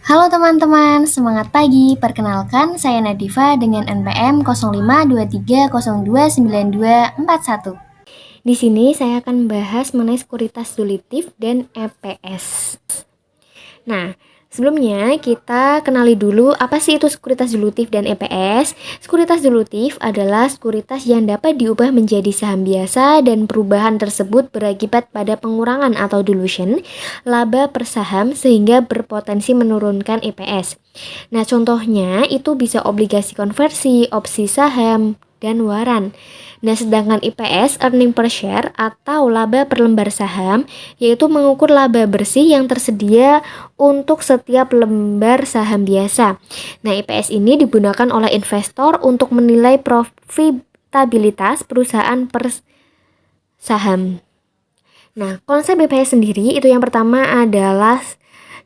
Halo teman-teman, semangat pagi. Perkenalkan, saya Nadifa dengan NPM 0523029241. Di sini saya akan membahas mengenai sekuritas dulutif dan EPS. Nah, sebelumnya kita kenali dulu apa sih itu sekuritas dulutif dan EPS. Sekuritas dulutif adalah sekuritas yang dapat diubah menjadi saham biasa dan perubahan tersebut berakibat pada pengurangan atau dilution laba per saham sehingga berpotensi menurunkan EPS. Nah, contohnya itu bisa obligasi konversi, opsi saham, dan waran. Nah, sedangkan IPS, earning per share atau laba per lembar saham, yaitu mengukur laba bersih yang tersedia untuk setiap lembar saham biasa. Nah, IPS ini digunakan oleh investor untuk menilai profitabilitas perusahaan per saham. Nah, konsep IPS sendiri itu yang pertama adalah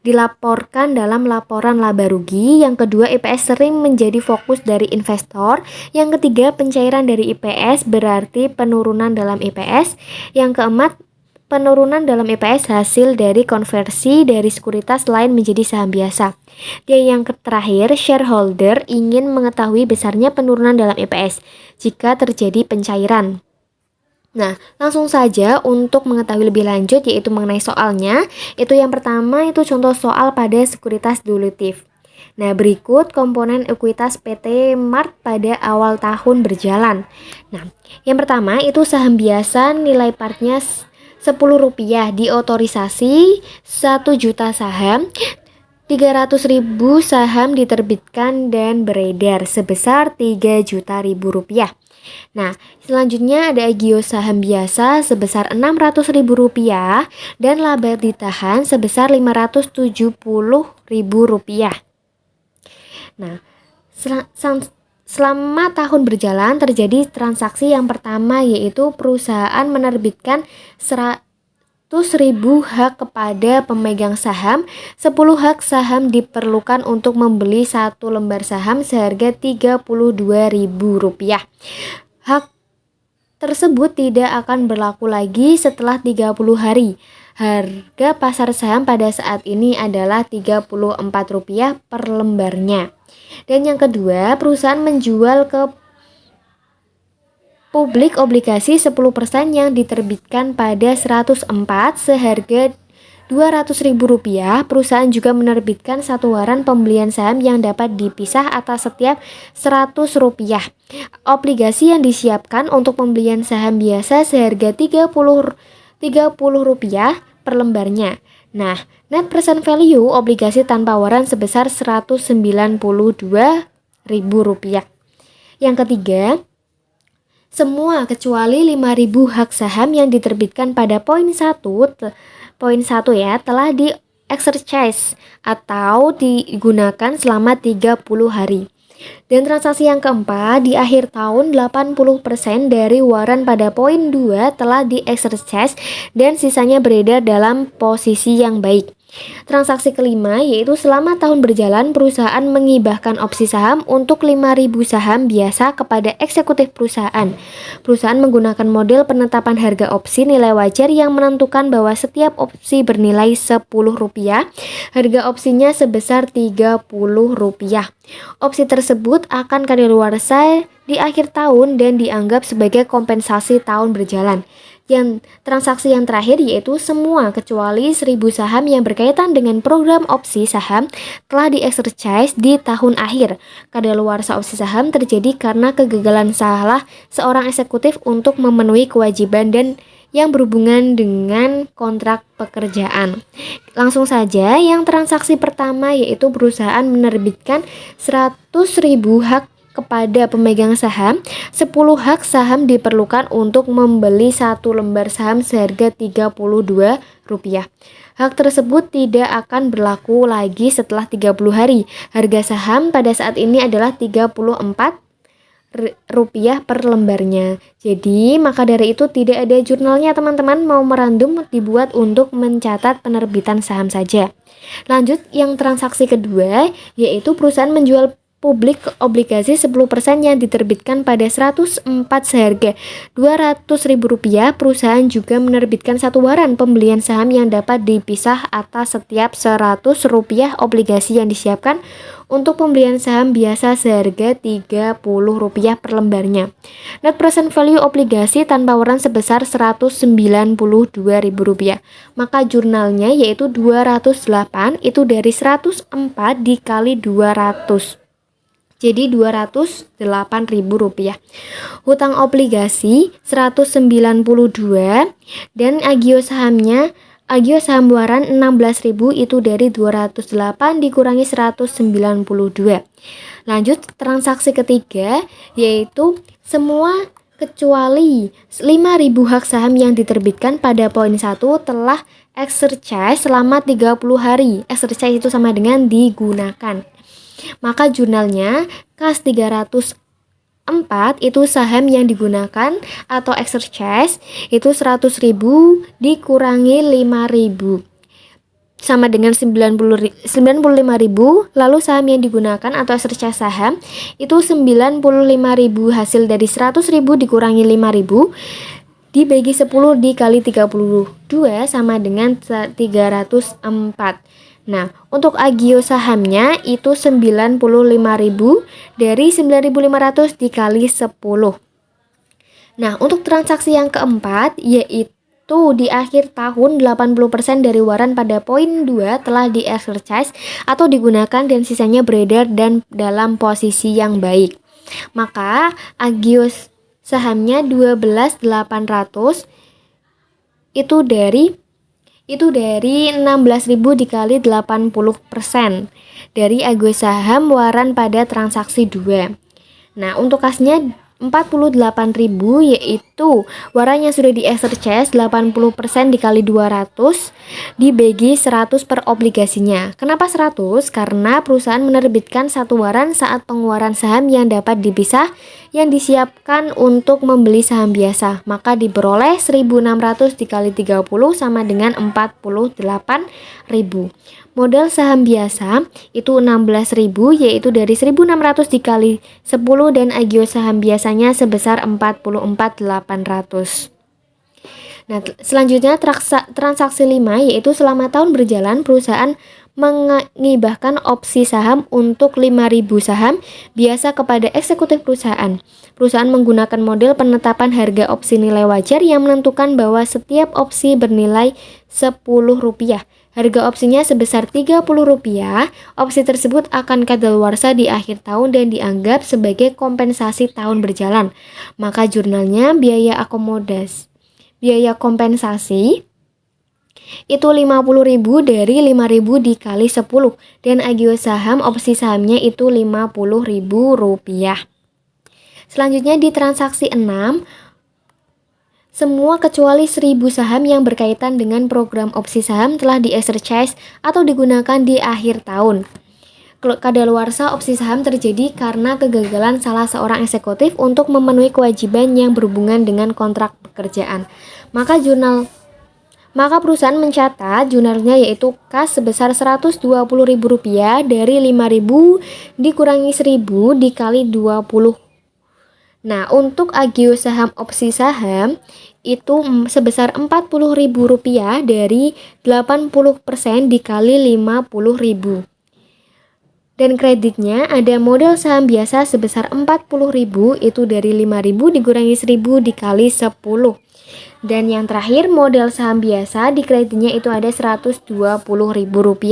dilaporkan dalam laporan laba rugi. Yang kedua, IPS sering menjadi fokus dari investor. Yang ketiga, pencairan dari IPS berarti penurunan dalam IPS. Yang keempat, penurunan dalam IPS hasil dari konversi dari sekuritas lain menjadi saham biasa. Dan yang terakhir, shareholder ingin mengetahui besarnya penurunan dalam IPS jika terjadi pencairan. Nah, langsung saja untuk mengetahui lebih lanjut yaitu mengenai soalnya. Itu yang pertama itu contoh soal pada sekuritas dulutif. Nah, berikut komponen ekuitas PT Mart pada awal tahun berjalan. Nah, yang pertama itu saham biasa nilai partnya Rp10 diotorisasi 1 juta saham, 300.000 saham diterbitkan dan beredar sebesar Rp3 juta. Nah, selanjutnya ada agio saham biasa sebesar Rp600.000 dan laba ditahan sebesar Rp570.000. Nah, selama tahun berjalan terjadi transaksi yang pertama yaitu perusahaan menerbitkan 100.000 hak kepada pemegang saham. 10 hak saham diperlukan untuk membeli satu lembar saham seharga Rp32.000. Hak tersebut tidak akan berlaku lagi setelah 30 hari. Harga pasar saham pada saat ini adalah Rp34 per lembarnya. Dan yang kedua, perusahaan menjual ke publik obligasi 10% yang diterbitkan pada 104 seharga Rp200.000. Perusahaan juga menerbitkan satu waran pembelian saham yang dapat dipisah atas setiap Rp100. Obligasi yang disiapkan untuk pembelian saham biasa seharga Rp30 per lembarnya. Nah, net present value obligasi tanpa waran sebesar Rp192.000. Yang ketiga, semua kecuali 5.000 hak saham yang diterbitkan pada poin 1 ya telah di exercise atau digunakan selama 30 hari. Dan transaksi yang keempat, di akhir tahun 80% dari waran pada poin 2 telah di exercise dan sisanya beredar dalam posisi yang baik. Transaksi kelima yaitu selama tahun berjalan perusahaan mengibahkan opsi saham untuk 5.000 saham biasa kepada eksekutif perusahaan. Perusahaan menggunakan model penetapan harga opsi nilai wajar yang menentukan bahwa setiap opsi bernilai Rp10. Harga opsinya sebesar Rp30. Opsi tersebut akan kadaluarsa di akhir tahun dan dianggap sebagai kompensasi tahun berjalan. Yang transaksi yang terakhir yaitu semua kecuali 1.000 saham yang berkaitan dengan program opsi saham telah di-exercise di tahun akhir. Kadaluarsa opsi saham terjadi karena kegagalan salah seorang eksekutif untuk memenuhi kewajiban dan yang berhubungan dengan kontrak pekerjaan. Langsung saja, yang transaksi pertama yaitu perusahaan menerbitkan 100.000 hak kepada pemegang saham. 10 hak saham diperlukan untuk membeli satu lembar saham seharga Rp32. Hak tersebut tidak akan berlaku lagi setelah 30 hari. Harga saham pada saat ini adalah Rp34 per lembarnya. Jadi, maka dari itu tidak ada jurnalnya teman-teman, mau merandum dibuat untuk mencatat penerbitan saham saja. Lanjut, yang transaksi kedua yaitu perusahaan menjual publik obligasi 10% yang diterbitkan pada 104 seharga Rp200.000. Perusahaan juga menerbitkan satu waran pembelian saham yang dapat dipisah atas setiap Rp100 obligasi yang disiapkan untuk pembelian saham biasa seharga Rp30 per lembarnya. Net present value obligasi tanpa waran sebesar Rp192.000. Maka jurnalnya yaitu 208 itu dari 104 dikali 200. Jadi Rp208.000. Hutang obligasi 192 dan agio saham waran 16.000 itu dari 208 dikurangi 192. Lanjut transaksi ketiga yaitu semua kecuali 5.000 hak saham yang diterbitkan pada poin 1 telah exercise selama 30 hari. Exercise itu sama dengan digunakan. Maka jurnalnya kas 304 itu saham yang digunakan atau exercise itu 100.000 dikurangi 5.000 sama dengan 95.000. Lalu saham yang digunakan atau exercise saham itu 95.000 hasil dari 100.000 dikurangi 5.000 dibagi 10 dikali 32 sama dengan 304. Nah, untuk agio sahamnya itu 95.000 dari 9.500 dikali 10. Nah, untuk transaksi yang keempat yaitu di akhir tahun 80% dari waran pada poin 2 telah di-exercise atau digunakan dan sisanya beredar dan dalam posisi yang baik. Maka agio sahamnya 12.800 itu dari 16.000 dikali 80% dari agio saham waran pada transaksi 2. Nah, untuk kasnya 48.000 yaitu waran yang sudah di-exercise 80% dikali 200 dibagi 100 per obligasinya. Kenapa 100? Karena perusahaan menerbitkan satu waran saat pengeluaran saham yang dapat dipisah yang disiapkan untuk membeli saham biasa. Maka diperoleh 1.600 dikali 30 sama dengan 48.000. Modal saham biasa itu 16.000 yaitu dari 1.600 dikali 10 dan agio saham biasanya sebesar 44.800. Nah, selanjutnya transaksi 5 yaitu selama tahun berjalan perusahaan mengibahkan opsi saham untuk 5.000 saham biasa kepada eksekutif perusahaan. Perusahaan menggunakan model penetapan harga opsi nilai wajar yang menentukan bahwa setiap opsi bernilai Rp10. Harga opsinya sebesar Rp30. Opsi tersebut akan kadaluarsa di akhir tahun dan dianggap sebagai kompensasi tahun berjalan. Maka jurnalnya biaya kompensasi itu 50.000 dari 5.000 dikali 10 dan agio saham opsi sahamnya itu Rp50.000. Selanjutnya di transaksi 6 semua kecuali 1.000 saham yang berkaitan dengan program opsi saham telah di-exercise atau digunakan di akhir tahun. Kadaluarsa opsi saham terjadi karena kegagalan salah seorang eksekutif untuk memenuhi kewajiban yang berhubungan dengan kontrak pekerjaan. Maka perusahaan mencatat jurnalnya yaitu kas sebesar Rp120.000 dari 5.000 dikurangi 1.000 dikali 20. Nah, untuk agio saham opsi saham itu sebesar Rp40.000 dari 80% dikali 50.000. Dan kreditnya ada modal saham biasa sebesar Rp40.000 itu dari 5.000 dikurangi 1.000 dikali 10. Dan yang terakhir modal saham biasa di kreditnya itu ada Rp120.000.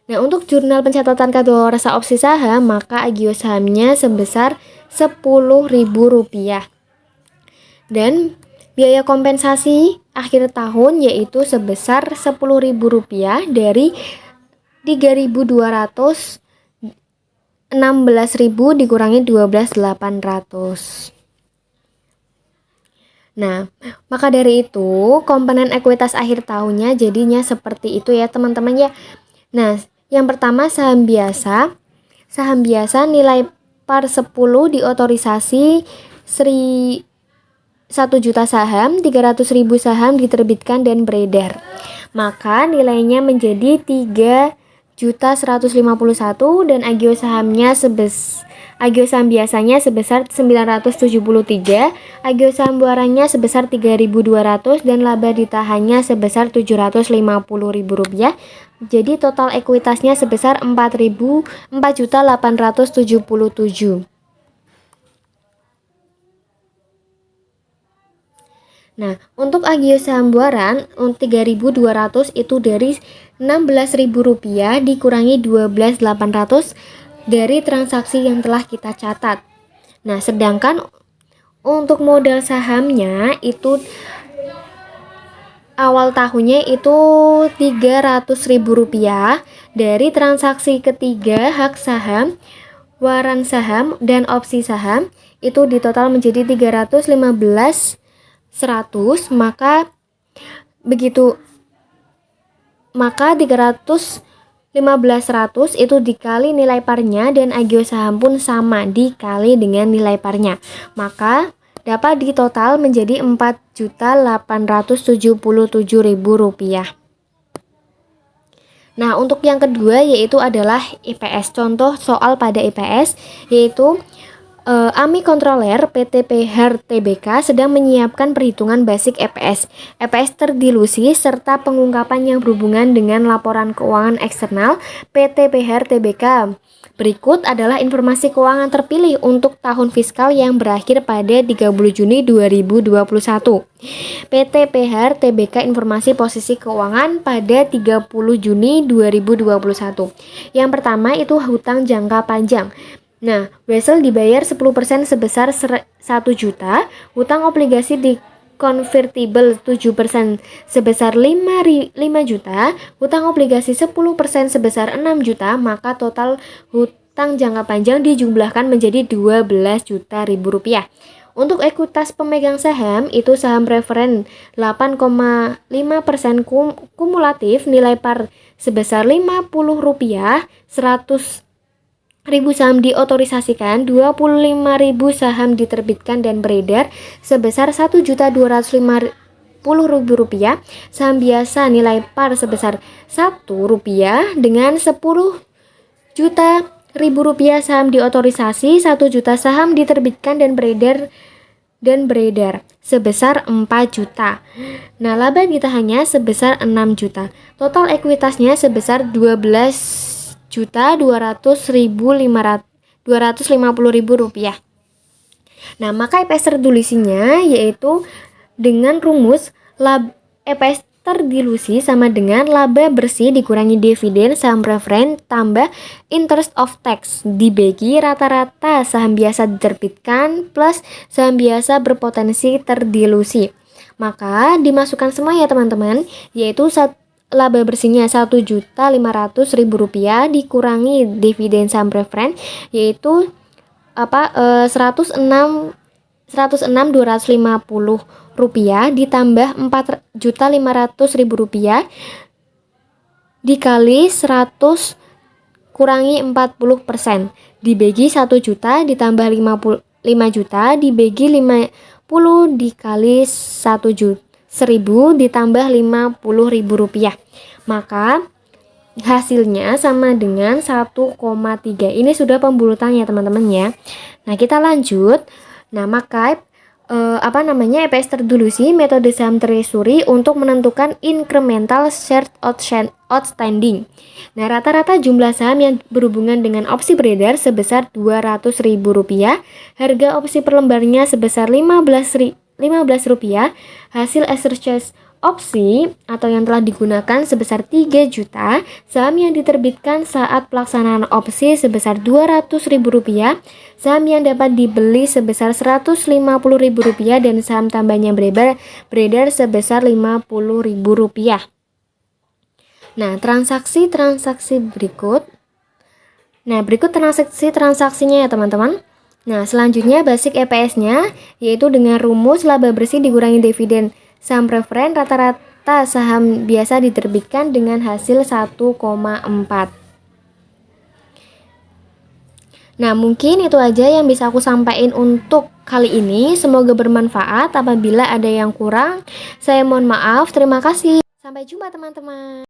Nah, untuk jurnal pencatatan kadaluarsa opsi saham, maka agio sahamnya sebesar Rp10.000. Dan biaya kompensasi akhir tahun yaitu sebesar Rp10.000 dari 3.216.000 dikurangi 12.800. Nah, maka dari itu komponen ekuitas akhir tahunnya jadinya seperti itu ya teman-teman ya. Nah, yang pertama saham biasa nilai par 10 diotorisasi 1 juta saham, 300.000 saham diterbitkan dan beredar. Maka nilainya menjadi 4.151 dan agio saham biasanya sebesar 973, agio saham buarannya sebesar 3.200 dan laba ditahannya sebesar Rp750.000. Jadi total ekuitasnya sebesar 4.877. Nah, untuk agio saham buaran 3.200 itu dari Rp16.000 dikurangi 12.800 dari transaksi yang telah kita catat. Nah, sedangkan untuk modal sahamnya itu awal tahunnya itu Rp300.000 dari transaksi ketiga hak saham, waran saham, dan opsi saham itu ditotal menjadi 315.100, maka 315.100 itu dikali nilai parnya dan agio saham pun sama dikali dengan nilai parnya, maka dapat ditotal menjadi Rp4.877.000. Nah, untuk yang kedua yaitu adalah IPS. Contoh soal pada IPS yaitu AMI Controller PT PHR Tbk sedang menyiapkan perhitungan basic EPS, EPS terdilusi, serta pengungkapan yang berhubungan dengan laporan keuangan eksternal PT PHR Tbk. Berikut adalah informasi keuangan terpilih untuk tahun fiskal yang berakhir pada 30 Juni 2021. PT PHR Tbk informasi posisi keuangan pada 30 Juni 2021. Yang pertama itu hutang jangka panjang. Nah, Wesel dibayar 10% sebesar 1 juta, hutang obligasi di convertible 7% sebesar 5 juta, hutang obligasi 10% sebesar 6 juta, maka total hutang jangka panjang dijumlahkan menjadi 12 juta ribu rupiah. Untuk ekuitas pemegang saham itu saham preferen 8,5% kumulatif, nilai par sebesar Rp50, 100.000 saham diotorisasikan, 25.000 saham diterbitkan dan beredar sebesar Rp1.250.000. Saham biasa nilai par sebesar Rp1 dengan 10 juta ribu rupiah saham diotorisasi, 1 juta saham diterbitkan dan beredar sebesar 4 juta. Nah, laba ditahannya sebesar 6 juta. Total ekuitasnya sebesar 12.250.000 rupiah. Nah, maka EPS terdilusinya yaitu dengan rumus EPS terdilusi sama dengan laba bersih dikurangi dividen saham preferen tambah interest of tax dibagi rata-rata saham biasa diterbitkan plus saham biasa berpotensi terdilusi. Maka dimasukkan semua ya teman-teman, yaitu laba bersihnya Rp1.500.000 dikurangi dividen saham preferen yaitu 106.250 rupiah ditambah Rp4.500.000 dikali 100 kurangi 40% dibagi 1 juta ditambah 5 juta dibagi 50 dikali 1.000 ditambah Rp50.000, maka hasilnya sama dengan 1,3. Ini sudah pembulutan ya teman-teman ya. Nah, kita lanjut. Nah, maka EPS terdilusi metode saham treasury untuk menentukan incremental share outstanding. Nah, rata-rata jumlah saham yang berhubungan dengan opsi beredar sebesar Rp200.000, harga opsi per lembarnya sebesar Rp15, hasil exercise opsi atau yang telah digunakan sebesar 3 juta, saham yang diterbitkan saat pelaksanaan opsi sebesar Rp200.000, saham yang dapat dibeli sebesar Rp150.000 dan saham tambahnya beredar sebesar Rp50.000. Nah, transaksi berikut. Nah, berikut transaksinya ya teman-teman. Nah, selanjutnya basic EPS-nya yaitu dengan rumus laba bersih dikurangi dividen saham preferen, rata-rata saham biasa diterbitkan dengan hasil 1,4. Nah, mungkin itu aja yang bisa aku sampaikan untuk kali ini. Semoga bermanfaat. Apabila ada yang kurang, saya mohon maaf. Terima kasih. Sampai jumpa teman-teman.